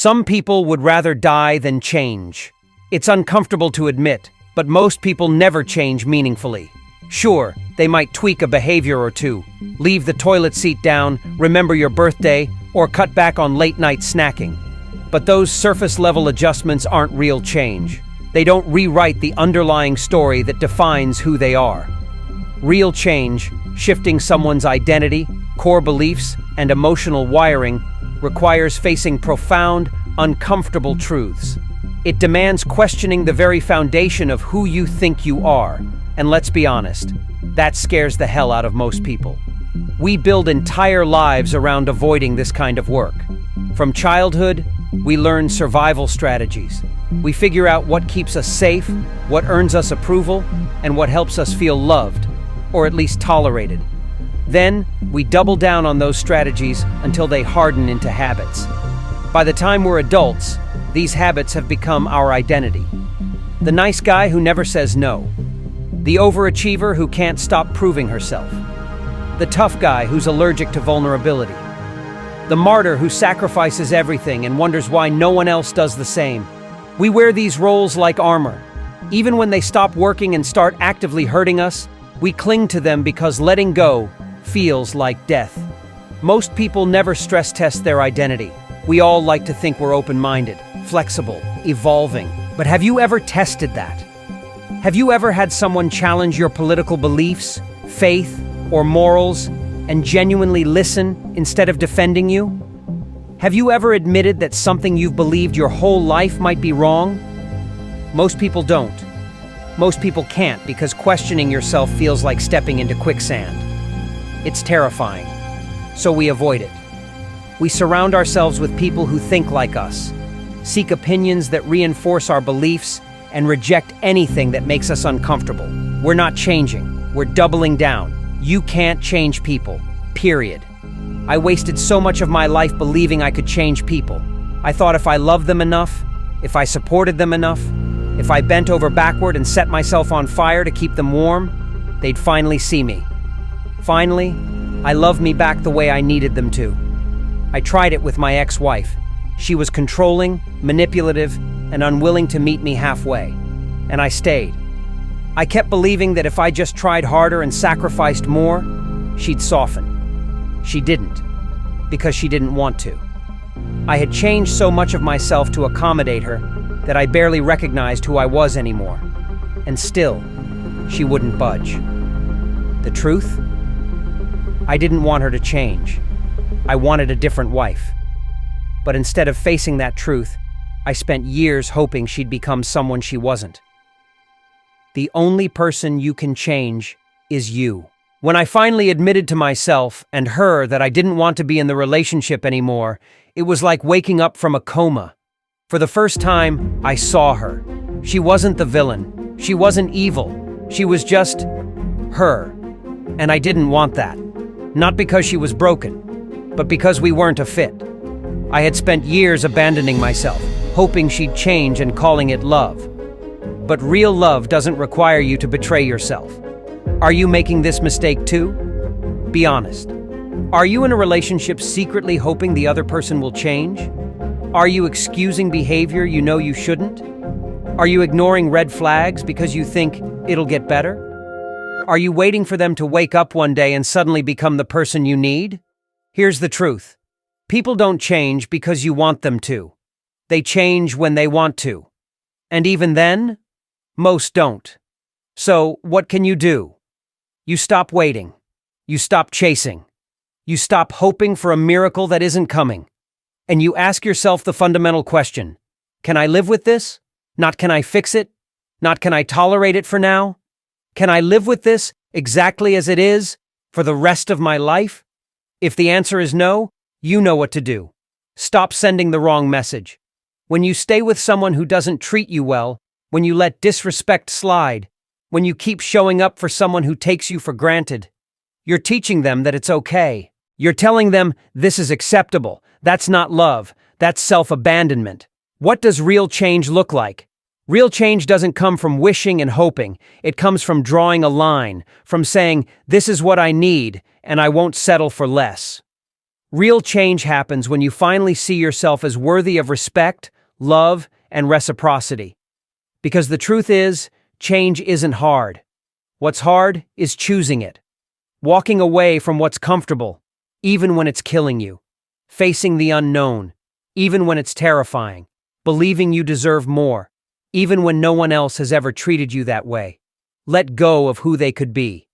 Some people would rather die than change. It's uncomfortable to admit, but most people never change meaningfully. Sure, they might tweak a behavior or two, leave the toilet seat down, remember your birthday, or cut back on late-night snacking. But those surface-level adjustments aren't real change. They don't rewrite the underlying story that defines who they are. Real change, shifting someone's identity, core beliefs, and emotional wiring, requires facing profound, uncomfortable truths. It demands questioning the very foundation of who you think you are. And let's be honest, that scares the hell out of most people. We build entire lives around avoiding this kind of work. From childhood, we learn survival strategies. We figure out what keeps us safe, what earns us approval, and what helps us feel loved, or at least tolerated. Then, we double down on those strategies until they harden into habits. By the time we're adults, these habits have become our identity. The nice guy who never says no. The overachiever who can't stop proving herself. The tough guy who's allergic to vulnerability. The martyr who sacrifices everything and wonders why no one else does the same. We wear these roles like armor. Even when they stop working and start actively hurting us, we cling to them because letting go feels like death. Most people never stress test their identity. We all like to think we're open-minded, flexible, evolving. But have you ever tested that? Have you ever had someone challenge your political beliefs, faith, or morals, and genuinely listen instead of defending you? Have you ever admitted that something you've believed your whole life might be wrong? Most people don't. Most people can't because questioning yourself feels like stepping into quicksand. It's terrifying, so we avoid it. We surround ourselves with people who think like us, seek opinions that reinforce our beliefs, and reject anything that makes us uncomfortable. We're not changing, we're doubling down. You can't change people, period. I wasted so much of my life believing I could change people. I thought if I loved them enough, if I supported them enough, if I bent over backward and set myself on fire to keep them warm, they'd finally see me. Finally, I love me back the way I needed them to. I tried it with my ex-wife. She was controlling, manipulative, and unwilling to meet me halfway. And I stayed. I kept believing that if I just tried harder and sacrificed more, she'd soften. She didn't, because she didn't want to. I had changed so much of myself to accommodate her that I barely recognized who I was anymore. And still, she wouldn't budge. The truth? I didn't want her to change. I wanted a different wife. But instead of facing that truth, I spent years hoping she'd become someone she wasn't. The only person you can change is you. When I finally admitted to myself and her that I didn't want to be in the relationship anymore, it was like waking up from a coma. For the first time, I saw her. She wasn't the villain. She wasn't evil. She was just her. And I didn't want that. Not because she was broken, but because we weren't a fit. I had spent years abandoning myself, hoping she'd change and calling it love. But real love doesn't require you to betray yourself. Are you making this mistake too? Be honest. Are you in a relationship secretly hoping the other person will change? Are you excusing behavior you know you shouldn't? Are you ignoring red flags because you think it'll get better? Are you waiting for them to wake up one day and suddenly become the person you need? Here's the truth. People don't change because you want them to. They change when they want to. And even then, most don't. So, what can you do? You stop waiting. You stop chasing. You stop hoping for a miracle that isn't coming. And you ask yourself the fundamental question, can I live with this? Not can I fix it? Not can I tolerate it for now? Can I live with this exactly as it is for the rest of my life? If the answer is no, you know what to do. Stop sending the wrong message. When you stay with someone who doesn't treat you well, when you let disrespect slide, when you keep showing up for someone who takes you for granted, you're teaching them that it's okay. You're telling them this is acceptable. That's not love. That's self-abandonment. What does real change look like? Real change doesn't come from wishing and hoping. It comes from drawing a line, from saying, this is what I need, and I won't settle for less. Real change happens when you finally see yourself as worthy of respect, love, and reciprocity. Because the truth is, change isn't hard. What's hard is choosing it. Walking away from what's comfortable, even when it's killing you. Facing the unknown, even when it's terrifying. Believing you deserve more, even when no one else has ever treated you that way. Let go of who they could be.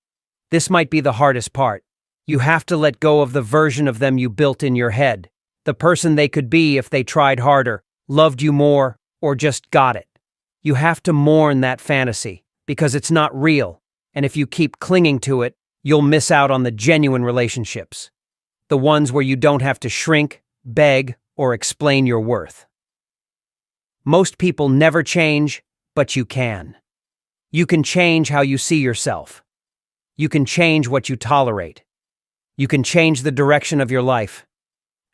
This might be the hardest part. You have to let go of the version of them you built in your head. The person they could be if they tried harder, loved you more, or just got it. You have to mourn that fantasy, because it's not real, and if you keep clinging to it, you'll miss out on the genuine relationships. The ones where you don't have to shrink, beg, or explain your worth. Most people never change, but you can. You can change how you see yourself. You can change what you tolerate. You can change the direction of your life.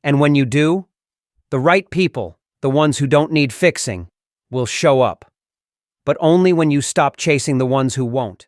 And when you do, the right people, the ones who don't need fixing, will show up. But only when you stop chasing the ones who won't.